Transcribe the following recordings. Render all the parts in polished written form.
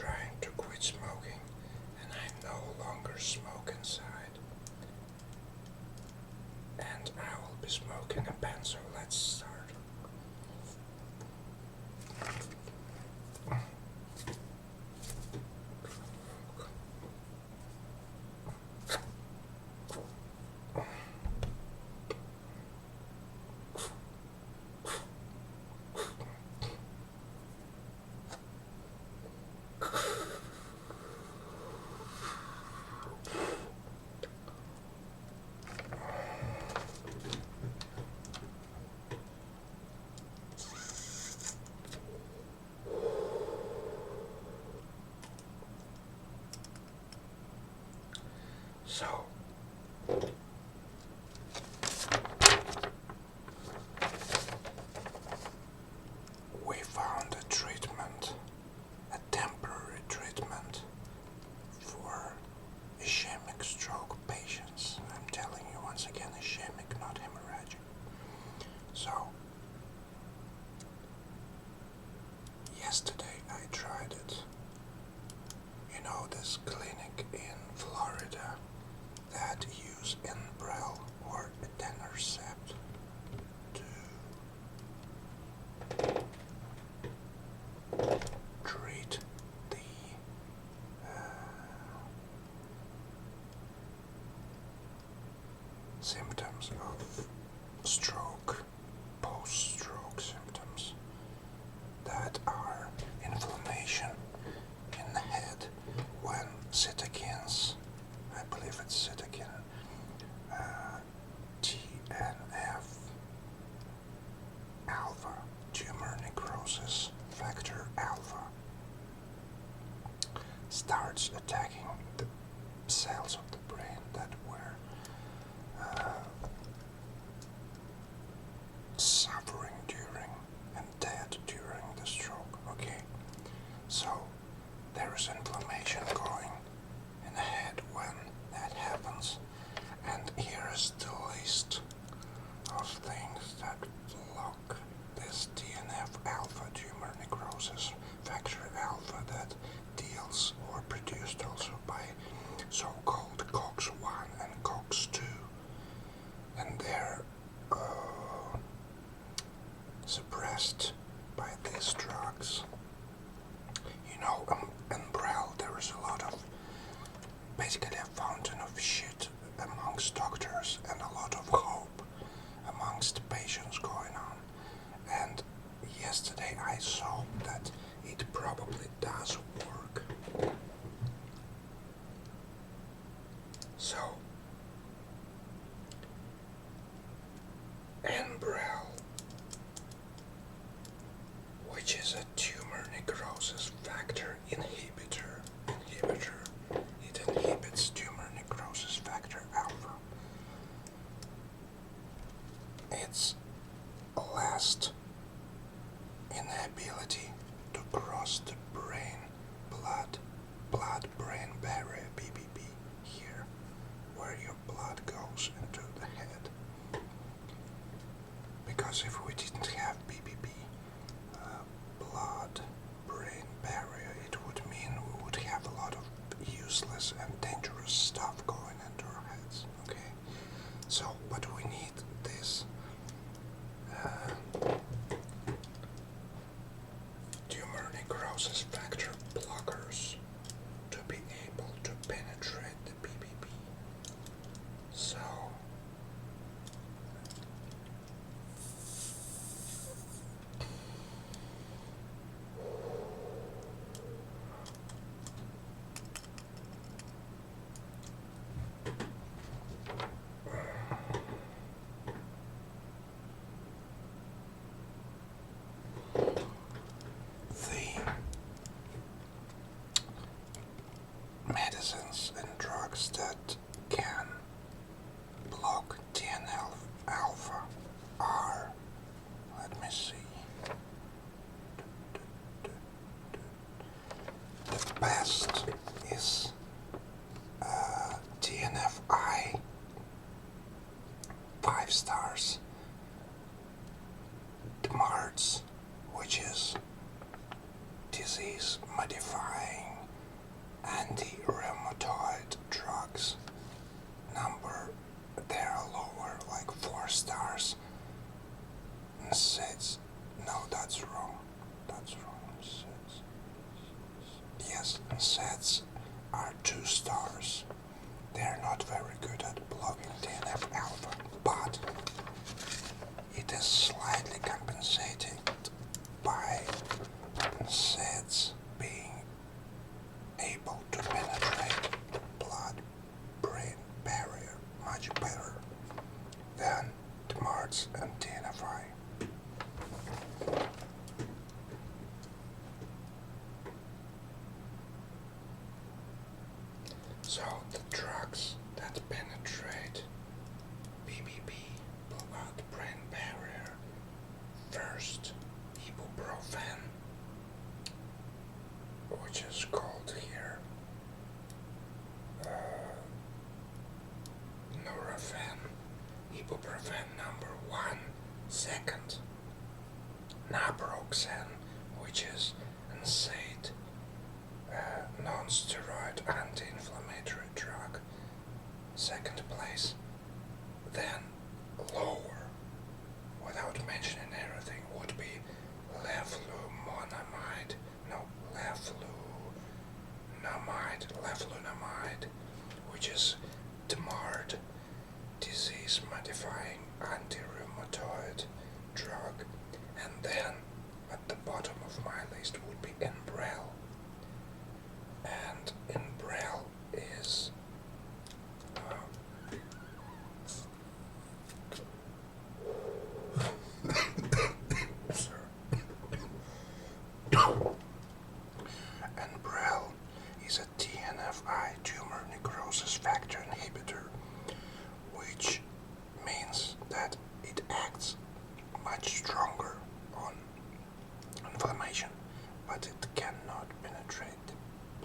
trying to quit smoking, and I no longer smoke inside. And I will be smoking a pen, so let's start. So, we found a treatment, a temporary treatment for ischemic stroke patients. I'm telling you once again, ischemic, not hemorrhagic. So, yesterday I tried it. You know, this clinic in Florida that use Enbrel or etanercept to treat the symptoms of stroke, post-stroke symptoms that are inflammation in the head when cytokines, I believe it's cytokine, TNF-alpha, tumor necrosis factor alpha, starts attacking the cells of the brain that were suffering during and dead during the stroke. Okay, so there is inflammation going in the head when that happens, and here is the list of things that block this TNF-alpha tumor necrosis factor alpha that deals or produced also by so-called COX-1 and COX-2, and they're suppressed by these drugs. You know, Enbrel, there is a lot of, basically a fountain of shit amongst doctors and a lot of hope amongst patients going on. And yesterday I saw that it probably does work. So, Enbrel, which is a tumor necrosis factor inhibitor. It inhibits tumor necrosis factor alpha. Its last inability to cross the blood-brain barrier, BBB, here, where your blood goes into the head. Because if we didn't have BBB, blood-brain barrier, it would mean we would have a lot of useless and dangerous stuff going into our heads, okay? So, but we need this tumor necrosis factor blockers to be able to penetrate the BBB. So, medicines and drugs that can block TNF-alpha are, let me see, the best is TNF-I, 5 stars, DMARDs, which is disease modifying anti-rheumatoid drugs. They're lower, like 4 stars. NSAIDs, no, that's wrong. Yes, NSAIDs are 2 stars. They're not very good at blocking TNF-alpha, but it is slightly compensated by NSAIDs being able to penetrate the blood-brain barrier much better than TMARDs and TNF-i. So the drugs that penetrate BBB, blood-brain barrier, first ibuprofen, which is called here Nurofen, ibuprofen number 1, second naproxen, which is NSAID, non-steroid anti-inflammatory drug, second place. Then lower, without mentioning everything, would be leflunomide, which is TMARD, disease-modifying anti-rheumatoid drug. And then at the bottom of my list would be Enbrel. And Enbrel is Enbrel is a TNF-i tumor necrosis factor inhibitor, which means that it acts much stronger on inflammation, but it cannot penetrate the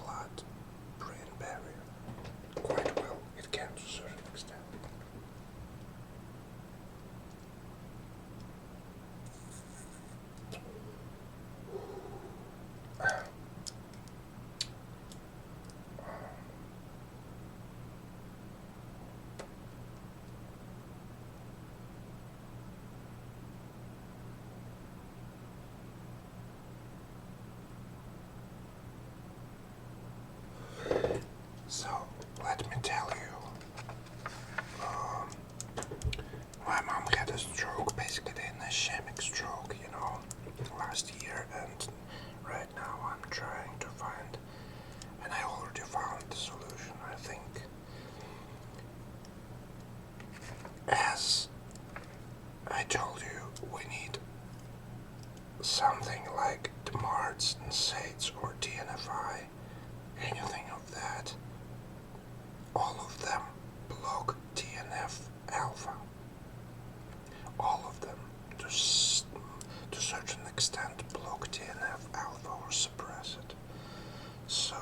blood-brain barrier quite well. It can to a certain extent. So, let me tell you, my mom had a stroke, basically an ischemic stroke, last year, and right now I'm trying to find, and I already found the solution, I think. As I told you, we need something like TMARDs, NSAIDs, or TNF-i, anything of that. All of them block TNF-alpha. All of them, to a certain extent, block TNF-alpha or suppress it. So,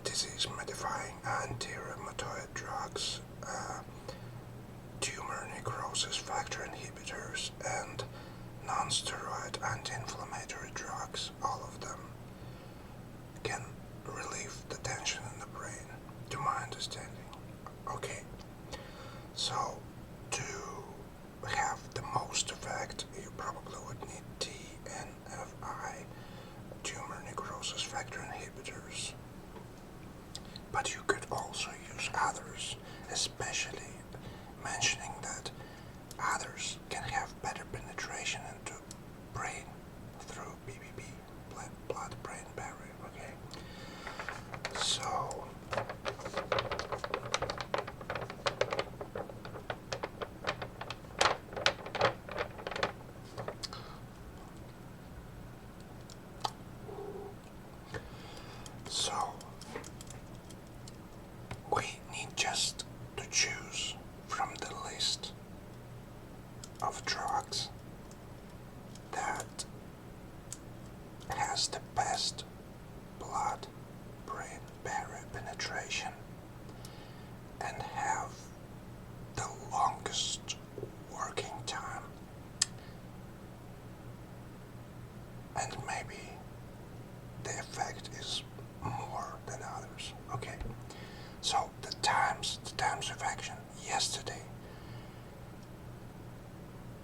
disease-modifying anti-rheumatoid drugs, tumor necrosis factor inhibitors, and non-steroid anti-inflammatory drugs, all of them can relieve the tension in the brain, to my understanding. Okay, so to have the most effect, you probably would need TNF-i, tumor necrosis factor inhibitors. But you could also use others, especially mentioning that others can have better penetration into brain through BBB, blood-brain barrier, okay? So, we need just to choose from the list of drugs that has the best blood-brain barrier penetration and have the longest working time, and maybe the effect yesterday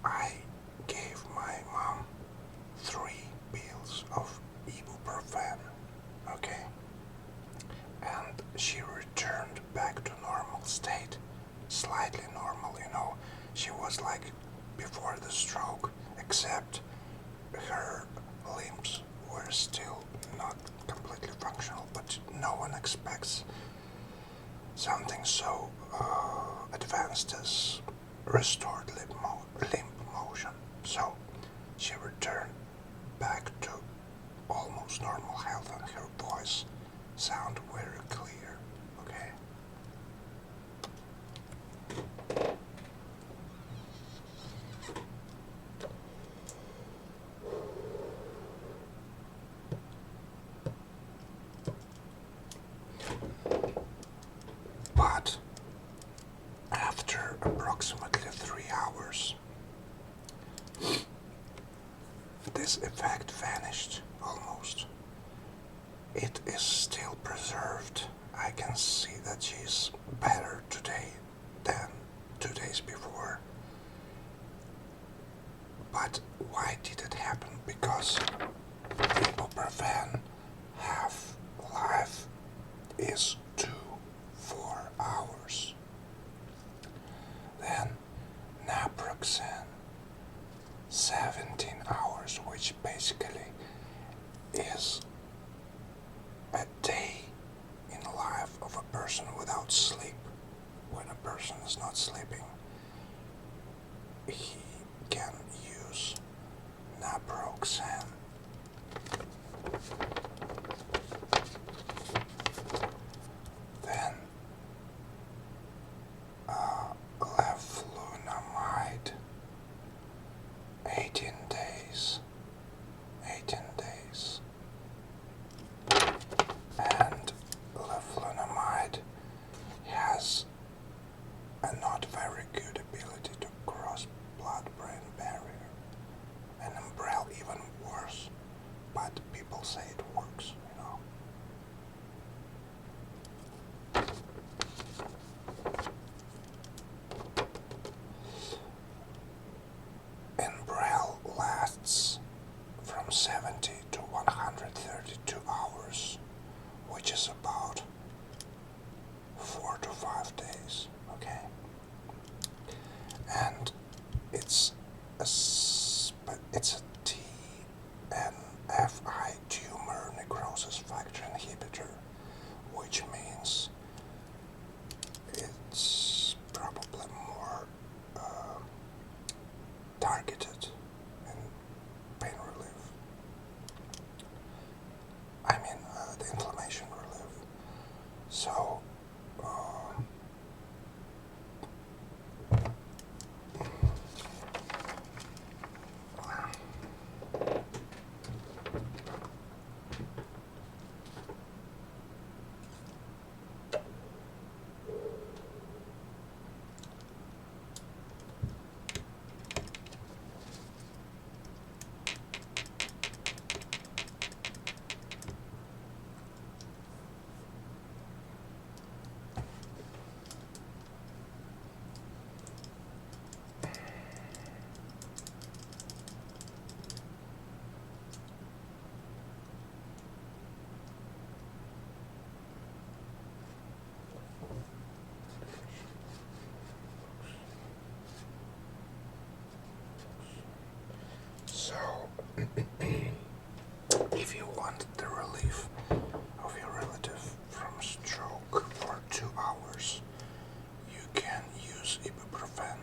I gave my mom 3 pills of ibuprofen, okay? And she returned back to normal state, slightly normal, you know. She was like before the stroke, except her limbs were still not completely functional, but no one expects something so advanced as restored limb motion. So she returned back to almost normal health and her voice sound very clear, okay? But after approximately 3 hours, this effect vanished almost. It is still preserved. I can see that she's better today than 2 days before. But why did it happen? Because ibuprofen half-life is 2-4 hours. Then naproxen 17 hours, which basically is a day in the life of a person without sleep. When a person is not sleeping, he can use naproxen. Then leflunomide 18 days. And leflunomide has a not very good ability to cross blood-brain barrier. And Umbrel even worse, but people say it works, you know. Umbrel lasts from 70 to 132 hours, which is about 4 to 5 days, okay? And it's a TNF-a tumor necrosis factor inhibitor, which means it's probably more targeted in pain relief. I mean, the inflammation relief. So, if you want the relief of your relative from stroke for 2 hours, you can use ibuprofen.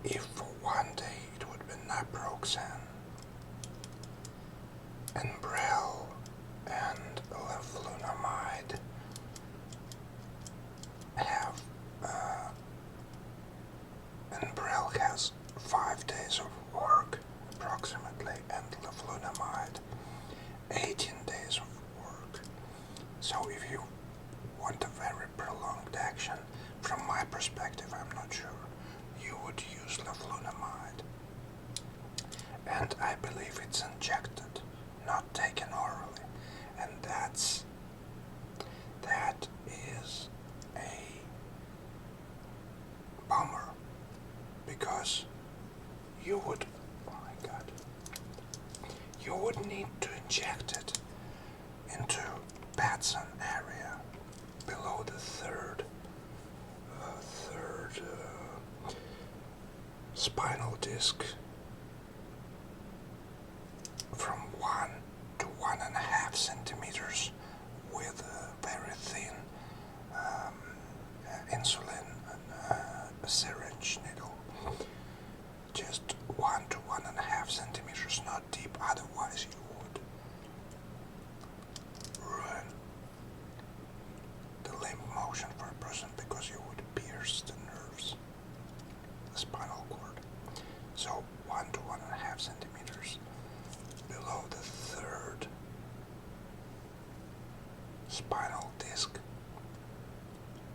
If for 1 day it would be naproxen, Umbrel, and leflunomide have Umbrel has 5 days of work approximately, and leflunomide 18 days of work. So if you want a very prolonged action, from my perspective, I'm not sure, you would use leflunomide. And I believe it's injected, not taken orally, and that is a would need to inject it into Batson area below the third spinal disc from 1 to 1.5 centimeters with a very thin insulin syringe needle. Just 1 to 1.5 centimeters, not deep, otherwise you would ruin the limb motion for a person because you would pierce the nerves, the spinal cord. So 1 to 1.5 centimeters below the third spinal disc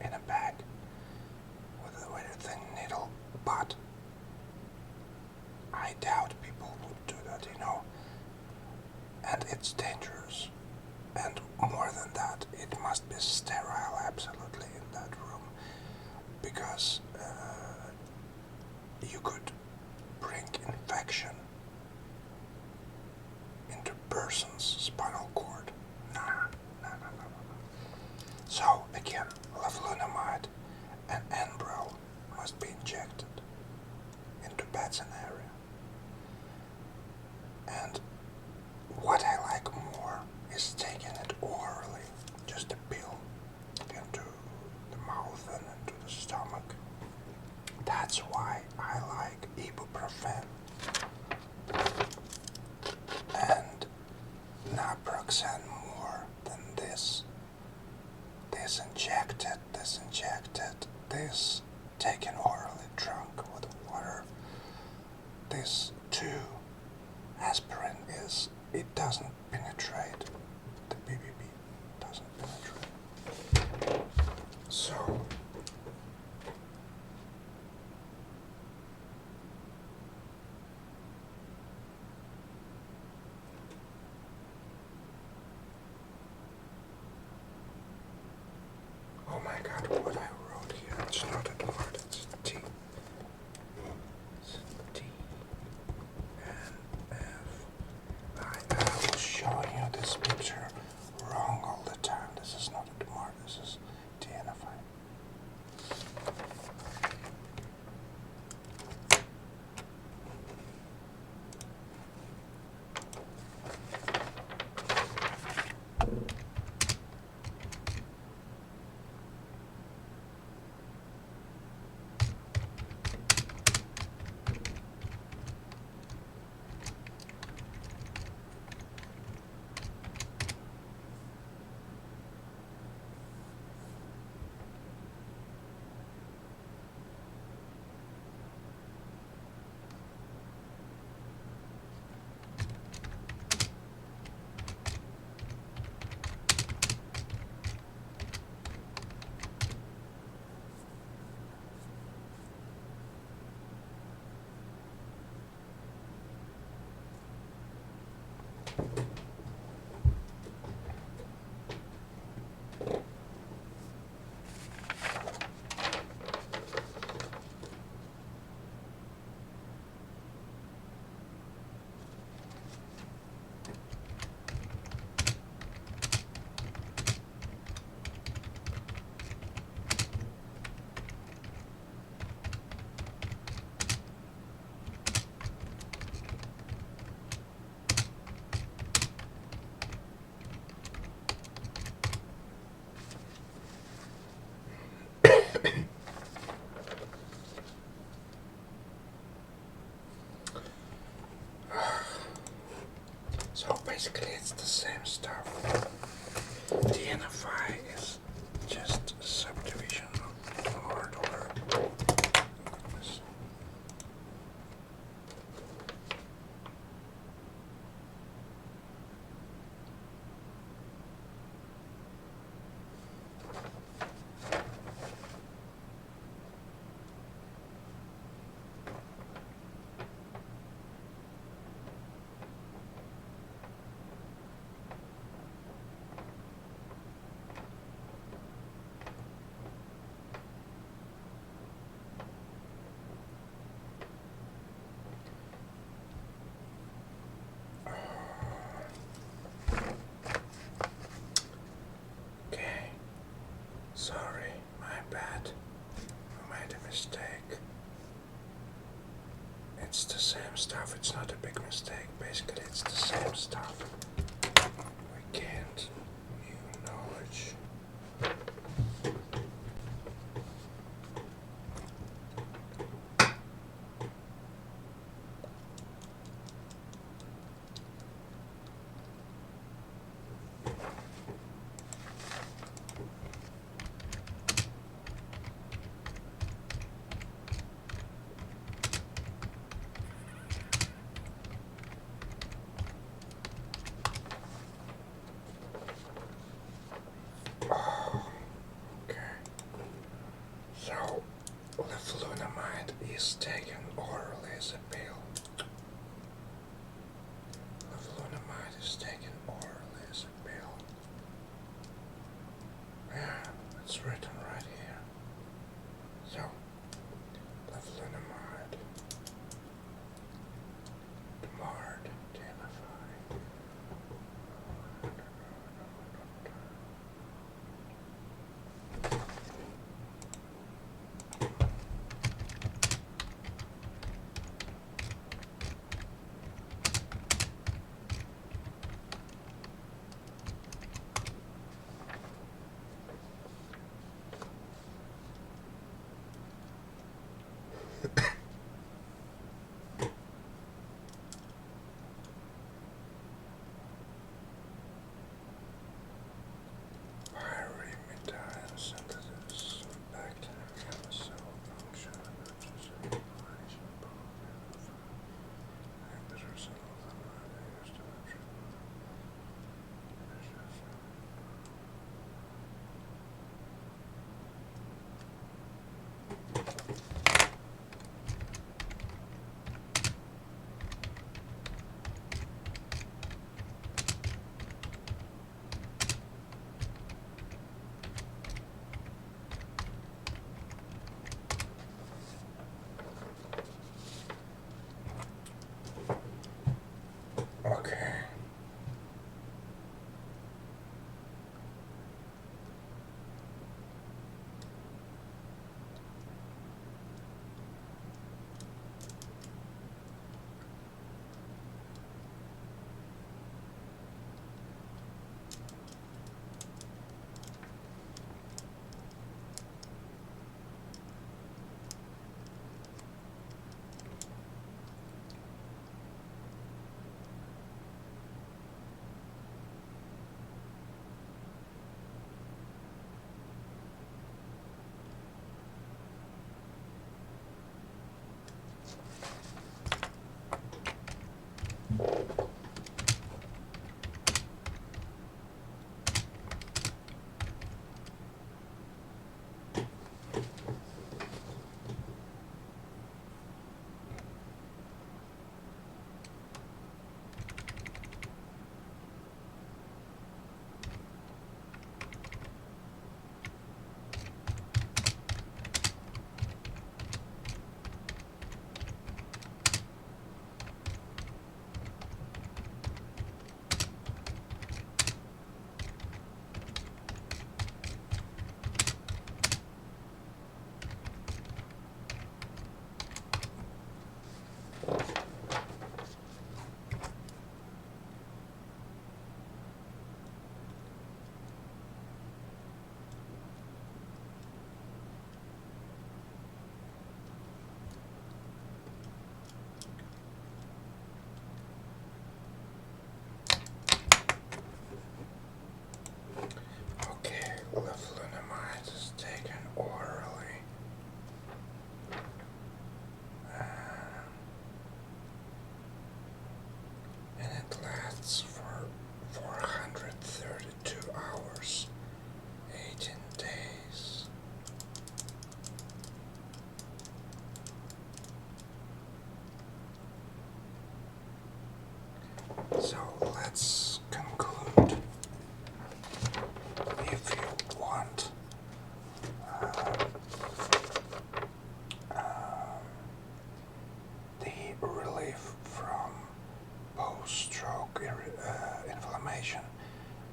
in a bag with a very thin needle, but I doubt people would do that, and it's dangerous. And more than that, it must be sterile absolutely in that room, because you could bring infection into person's spinal cord. No. So again, leflunomide and Enbrel must be injected into Batson area. And what I like more is taking it orally, just a pill into the mouth and into the stomach. That's why I like ibuprofen and naproxen more than this. This injected, this taken orally, drunk with water. This too, aspirin it doesn't penetrate. The BBB doesn't penetrate. So, oh my God, what I wrote here, it's not a word, it's a T. It's TNF. I was showing you this picture wrong all the time. This is not a DMARD, this is TNF-a. So basically it's the same stuff. TNF-a is just a subdivision of DMARD or goodness. inflammation.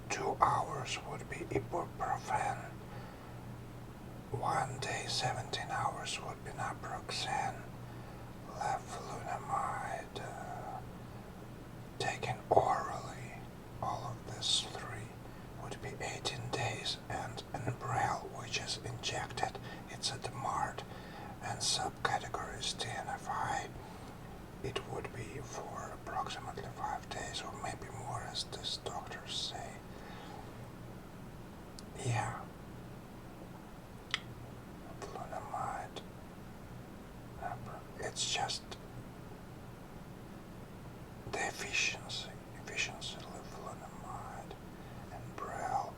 2 hours would be ibuprofen. 1 day, 17 hours would be naproxen. Leflunomide, taken orally. All of this 3 would be 18 days, and Enbrel, which is injected, it's at the MART, and subcategory is TNF-i. It would be for approximately 5 days, or maybe more, as these doctors say. Yeah. Flunomide. It's just the efficiency leflunomide, Enbrel,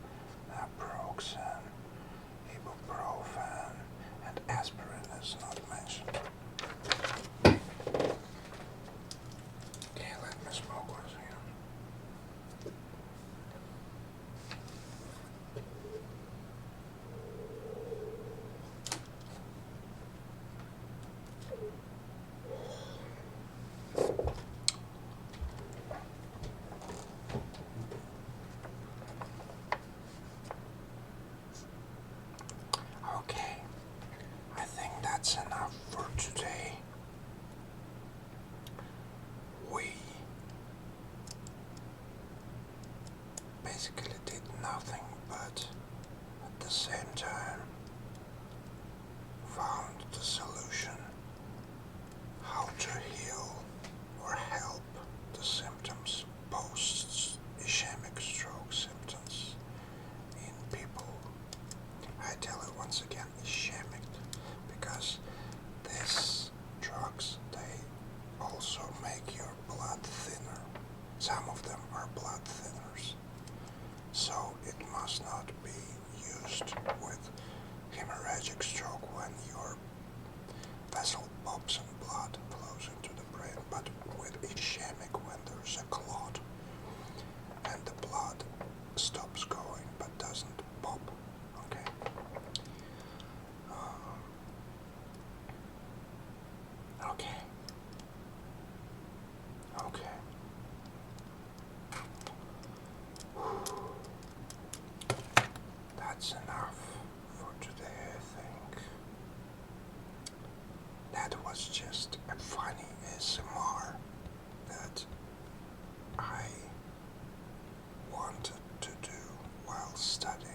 naproxen, ibuprofen, and aspirin is not mentioned. Okay, let me smoke once again. Okay, I think that's enough for today. We basically did nothing, but at the same time found the solution how to heal or help the symptoms, post-ischemic stroke symptoms in people. I tell it once again, ischemic, because these drugs, they also make your blood thinner. Some of them are blood thinners. So it must not be used with hemorrhagic stroke when your vessel pops and blood flows into the brain, but with ischemic when there's a clot and the blood stops going but doesn't pop. Okay. Okay. Okay. That's enough for today, I think. That was just a funny ASMR that I wanted to do while studying.